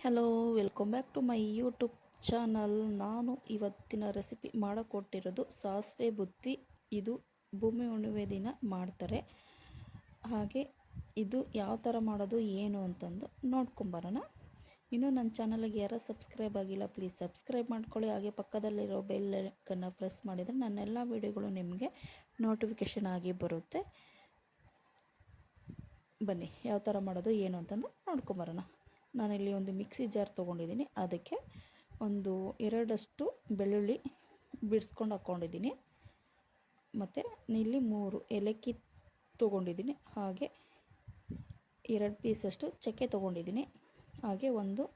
Hello, welcome back to my YouTube channel. ನಾನು ಇವತ್ತಿನ recipe ಮಾಡಿಕೊಟ್ಟಿರೋದು ಸಾಸಿವೆ ಬುತ್ತಿ. ಇದು ಭೂಮಿ ಹುಣ್ಣಿಮೆ ದಿನ ಮಾಡ್ತಾರೆ. ಹಾಗೆ ಇದು ಯಾವ ಥರ ಮಾಡೋದು ಏನು ಅಂತಂದು ನೋಡ್ಕೊಂಬರೋಣ. ಇನ್ನೂ ನನ್ನ ಚಾನಲ್ಗೆ ಯಾರು ಸಬ್ಸ್ಕ್ರೈಬ್ ಆಗಿಲ್ಲ, ಪ್ಲೀಸ್ ಸಬ್ಸ್ಕ್ರೈಬ್ ಮಾಡ್ಕೊಳ್ಳಿ. ಹಾಗೆ ಪಕ್ಕದಲ್ಲಿರೋ ಬೆಲ್ ಐಕನ್ನ ಪ್ರೆಸ್ ಮಾಡಿದರೆ ನನ್ನೆಲ್ಲ ವೀಡಿಯೋಗಳು ನಿಮಗೆ ನೋಟಿಫಿಕೇಷನ್ ಆಗಿ ಬರುತ್ತೆ. ಬನ್ನಿ ಯಾವ ಥರ ಮಾಡೋದು ಏನು ಅಂತಂದು ನೋಡ್ಕೊಂಬರೋಣ. ನಾನಿಲ್ಲಿ ಒಂದು ಮಿಕ್ಸಿ ಜಾರ್ ತೊಗೊಂಡಿದ್ದೀನಿ. ಅದಕ್ಕೆ ಒಂದು 2 ಬೆಳ್ಳುಳ್ಳಿ ಬಿಡಿಸ್ಕೊಂಡು ಹಾಕ್ಕೊಂಡಿದ್ದೀನಿ. ಮತ್ತು ಇಲ್ಲಿ 3 ಏಲಕ್ಕಿ ತೊಗೊಂಡಿದ್ದೀನಿ. ಹಾಗೆ 2 ಪೀಸಷ್ಟು ಚಕ್ಕೆ ತೊಗೊಂಡಿದ್ದೀನಿ. ಹಾಗೆ ಒಂದು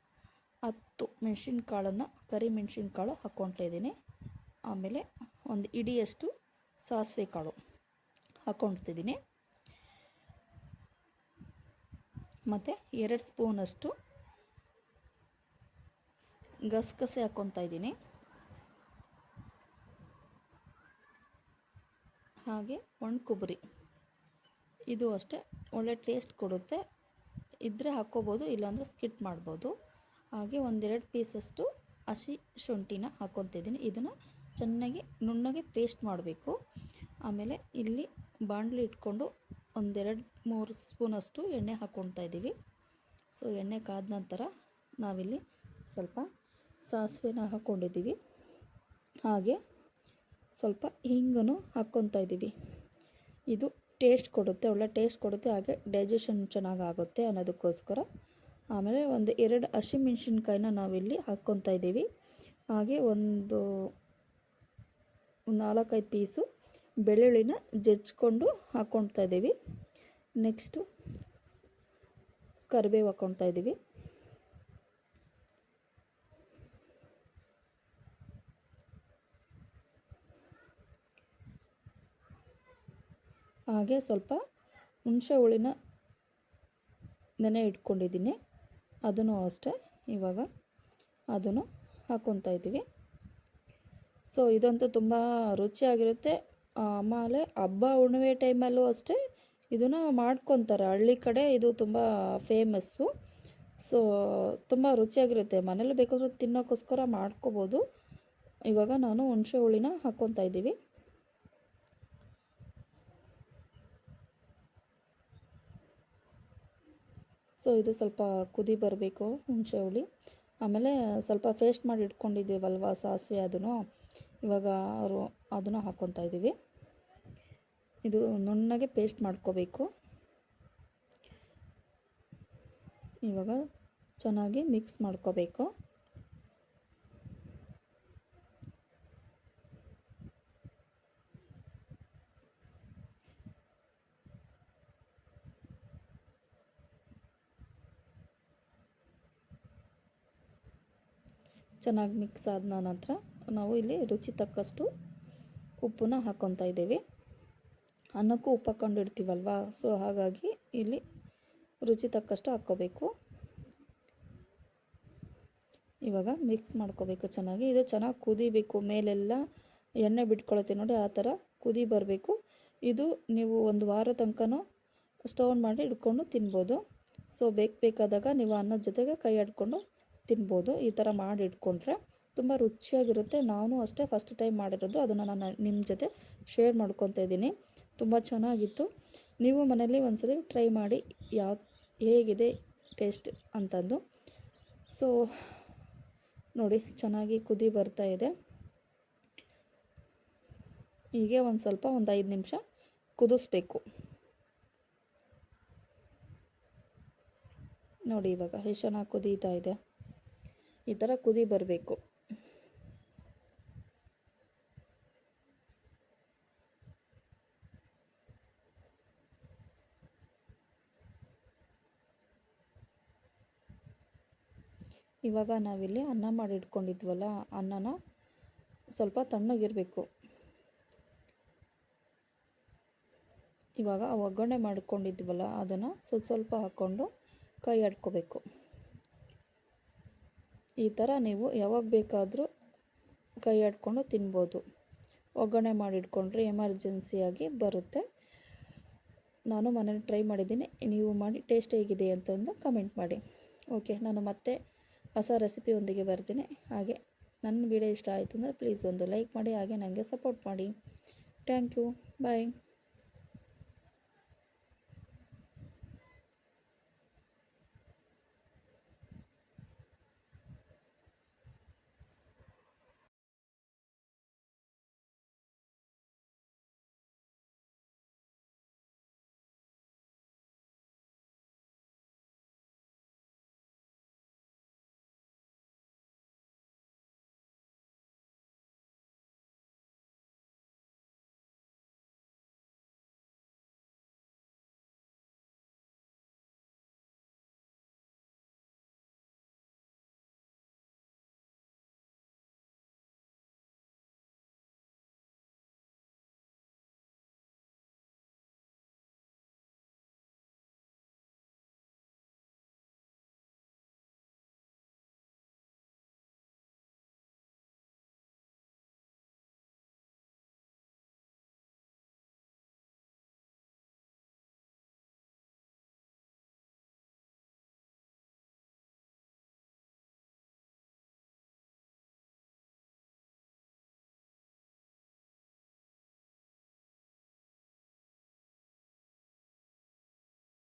10 ಮೆಣಸಿನ್ಕಾಳನ್ನು ಕರಿ ಮೆಣಸಿನ್ಕಾಳು ಹಾಕ್ಕೊಳ್ತಾ ಇದ್ದೀನಿ. ಆಮೇಲೆ ಒಂದು ಇಡಿಯಷ್ಟು ಸಾಸಿವೆ ಕಾಳು ಹಾಕ್ಕೊಳ್ತಿದ್ದೀನಿ. ಮತ್ತು 2 ಸ್ಪೂನಷ್ಟು ಗಸಗಸೆ ಹಾಕ್ಕೊತಾ ಇದ್ದೀನಿ. ಹಾಗೆ ಒಣ ಕೊಬ್ಬರಿ, ಇದು ಅಷ್ಟೇ ಒಳ್ಳೆ ಟೇಸ್ಟ್ ಕೊಡುತ್ತೆ. ಇದ್ದರೆ ಹಾಕ್ಕೋಬೋದು, ಇಲ್ಲಾಂದರೆ ಸ್ಕಿಪ್ ಮಾಡ್ಬೋದು. ಹಾಗೆ 1-2 ಪೀಸಷ್ಟು ಹಸಿ ಶುಂಠಿನ ಹಾಕ್ಕೊತಿದ್ದೀನಿ. ಇದನ್ನು ಚೆನ್ನಾಗಿ ನುಣ್ಣಗೆ ಪೇಸ್ಟ್ ಮಾಡಬೇಕು. ಆಮೇಲೆ ಇಲ್ಲಿ ಬಾಣಲಿ ಇಟ್ಕೊಂಡು 1-2-3 ಸ್ಪೂನಷ್ಟು ಎಣ್ಣೆ ಹಾಕ್ಕೊಳ್ತಾ ಇದ್ದೀವಿ. ಸೊ ಎಣ್ಣೆ ಕಾದ ನಂತರ ನಾವಿಲ್ಲಿ ಸ್ವಲ್ಪ ಸಾಸಿವೆನ ಹಾಕ್ಕೊಂಡಿದ್ದೀವಿ. ಹಾಗೆ ಸ್ವಲ್ಪ ಹಿಂಗನ್ನು ಹಾಕ್ಕೊತಾ ಇದ್ದೀವಿ. ಇದು ಟೇಸ್ಟ್ ಕೊಡುತ್ತೆ, ಒಳ್ಳೆ ಟೇಸ್ಟ್ ಕೊಡುತ್ತೆ. ಹಾಗೆ ಡೈಜೆಷನ್ ಚೆನ್ನಾಗಾಗುತ್ತೆ ಅನ್ನೋದಕ್ಕೋಸ್ಕರ. ಆಮೇಲೆ 1-2 ಹಸಿಮೆಣ್ಸಿನ್ಕಾಯಿನ ನಾವಿಲ್ಲಿ ಹಾಕ್ಕೊತಾ ಇದ್ದೀವಿ. ಹಾಗೆ ಒಂದು 4-5 ಪೀಸು ಬೆಳ್ಳುಳ್ಳಿನ ಜಜ್ಜಿಕೊಂಡು ಹಾಕ್ಕೊತಾ ಇದ್ದೀವಿ. ನೆಕ್ಸ್ಟು ಕರಿಬೇವು ಹಾಕ್ಕೊತಾ ಇದ್ದೀವಿ. ಹಾಗೆ ಸ್ವಲ್ಪ ಹುಣಸೆ ಹುಳಿನ ನೆನೆ ಇಟ್ಕೊಂಡಿದ್ದೀನಿ, ಅದನ್ನು ಅಷ್ಟೇ ಇವಾಗ ಅದನ್ನು ಹಾಕ್ಕೊತಾ ಇದ್ದೀವಿ. ಸೊ ಇದಂತೂ ತುಂಬ ರುಚಿಯಾಗಿರುತ್ತೆ. ಆಮೇಲೆ ಹಬ್ಬ ಹುಣ್ಣಿಮೆ ಟೈಮಲ್ಲೂ ಅಷ್ಟೇ ಇದನ್ನು ಮಾಡ್ಕೊತಾರೆ. ಹಳ್ಳಿ ಕಡೆ ಇದು ತುಂಬ ಫೇಮಸ್ಸು. ಸೊ ತುಂಬ ರುಚಿಯಾಗಿರುತ್ತೆ. ಮನೇಲಿ ಬೇಕಾದರೂ ತಿನ್ನೋಕ್ಕೋಸ್ಕರ ಮಾಡ್ಕೋಬೋದು. ಇವಾಗ ನಾನು ಹುಣಸೆ ಹುಳಿನ ಹಾಕ್ಕೊತಾ ಇದ್ದೀವಿ. ಸೊ ಇದು ಸ್ವಲ್ಪ ಕುದಿ ಬರಬೇಕು ಹುಣಸೆ ಹುಳಿ. ಆಮೇಲೆ ಸ್ವಲ್ಪ ಪೇಸ್ಟ್ ಮಾಡಿ ಇಟ್ಕೊಂಡಿದ್ದೀವಲ್ವ ಸಾಸಿವೆ, ಅದನ್ನು ಇವಾಗ ಅದನ್ನು ಹಾಕ್ಕೊತಾ ಇದ್ದೀವಿ. ಇದು ನುಣ್ಣಗೆ ಪೇಸ್ಟ್ ಮಾಡ್ಕೋಬೇಕು. ಇವಾಗ ಚೆನ್ನಾಗಿ ಮಿಕ್ಸ್ ಮಾಡ್ಕೋಬೇಕು. ಚೆನ್ನಾಗಿ ಮಿಕ್ಸ್ ಆದ ನಂತರ ನಾವು ಇಲ್ಲಿ ರುಚಿ ತಕ್ಕಷ್ಟು ಉಪ್ಪನ್ನ ಹಾಕ್ಕೊತಾ ಇದ್ದೀವಿ. ಅನ್ನಕ್ಕೂ ಉಪ್ಪು ಹಾಕ್ಕೊಂಡಿರ್ತೀವಲ್ವ, ಸೊ ಹಾಗಾಗಿ ಇಲ್ಲಿ ರುಚಿ ತಕ್ಕಷ್ಟು ಹಾಕ್ಕೋಬೇಕು. ಇವಾಗ ಮಿಕ್ಸ್ ಮಾಡ್ಕೋಬೇಕು ಚೆನ್ನಾಗಿ. ಇದು ಚೆನ್ನಾಗಿ ಕುದಿಬೇಕು, ಮೇಲೆಲ್ಲ ಎಣ್ಣೆ ಬಿಟ್ಕೊಳುತ್ತೆ ನೋಡಿ, ಆ ಥರ ಕುದಿ ಬರಬೇಕು. ಇದು ನೀವು 1 ವಾರ ತನಕನೂ ಸ್ಟೋರ್ ಮಾಡಿ ಇಟ್ಕೊಂಡು ತಿನ್ಬೋದು. ಸೊ ಬೇಕಾದಾಗ ನೀವು ಅನ್ನದ ಜೊತೆಗೆ ಕೈ ಆಡಿಕೊಂಡು ತಿನ್ಬೋದು. ಈ ಥರ ಮಾಡಿ ಇಟ್ಕೊಂಡ್ರೆ ತುಂಬ ರುಚಿಯಾಗಿರುತ್ತೆ. ನಾನು ಅಷ್ಟೇ ಫಸ್ಟ್ ಟೈಮ್ ಮಾಡಿರೋದು, ಅದನ್ನು ನಾನು ನಿಮ್ಮ ಜೊತೆ ಶೇರ್ ಮಾಡ್ಕೊತಾ ಇದ್ದೀನಿ. ತುಂಬ ಚೆನ್ನಾಗಿತ್ತು. ನೀವು ಮನೇಲಿ ಒಂದ್ಸಲ ಟ್ರೈ ಮಾಡಿ ಹೇಗಿದೆ ಟೇಸ್ಟ್ ಅಂತಂದು. ಸೊ ನೋಡಿ ಚೆನ್ನಾಗಿ ಕುದಿ ಬರ್ತಾ ಇದೆ. ಹೀಗೆ ಒಂದು 5 ನಿಮಿಷ ಕುದಿಸ್ಬೇಕು. ನೋಡಿ ಇವಾಗ ಎಷ್ಟು ಚೆನ್ನಾಗಿ ಕುದೀತಾ ಇದೆ. ಈ ಥರ ಕುದಿ ಬರಬೇಕು. ಇವಾಗ ನಾವಿಲ್ಲಿ ಅನ್ನ ಮಾಡಿ ಇಟ್ಕೊಂಡಿದ್ವಲ್ಲ, ಅನ್ನನ ಸ್ವಲ್ಪ ತಣ್ಣಗಿರಬೇಕು. ಇವಾಗ ಒಗ್ಗರಣೆ ಮಾಡ್ಕೊಂಡಿದ್ವಲ್ಲ, ಅದನ್ನು ಸ್ವಲ್ಪ ಹಾಕ್ಕೊಂಡು ಕೈ ಆಡ್ಕೋಬೇಕು. ಈ ಥರ ನೀವು ಯಾವಾಗ ಬೇಕಾದರೂ ಕೈ ಆಡ್ಕೊಂಡು ತಿನ್ಬೋದು. ಒಗ್ಗರಣೆ ಮಾಡಿಟ್ಕೊಂಡ್ರೆ ಎಮರ್ಜೆನ್ಸಿಯಾಗಿ ಬರುತ್ತೆ. ನಾನು ಮನೇಲಿ ಟ್ರೈ ಮಾಡಿದ್ದೀನಿ. ನೀವು ಮಾಡಿ ಟೇಸ್ಟ್ ಹೇಗಿದೆ ಅಂತಂದು ಕಮೆಂಟ್ ಮಾಡಿ. ಓಕೆ, ನಾನು ಮತ್ತೆ ಹೊಸ ರೆಸಿಪಿಯೊಂದಿಗೆ ಬರ್ತೀನಿ. ಹಾಗೆ ನನ್ನ ವಿಡಿಯೋ ಇಷ್ಟ ಆಯಿತು ಅಂದರೆ ಪ್ಲೀಸ್ ಒಂದು ಲೈಕ್ ಮಾಡಿ, ಹಾಗೆ ನನಗೆ ಸಪೋರ್ಟ್ ಮಾಡಿ. Thank you. ಬಾಯ್.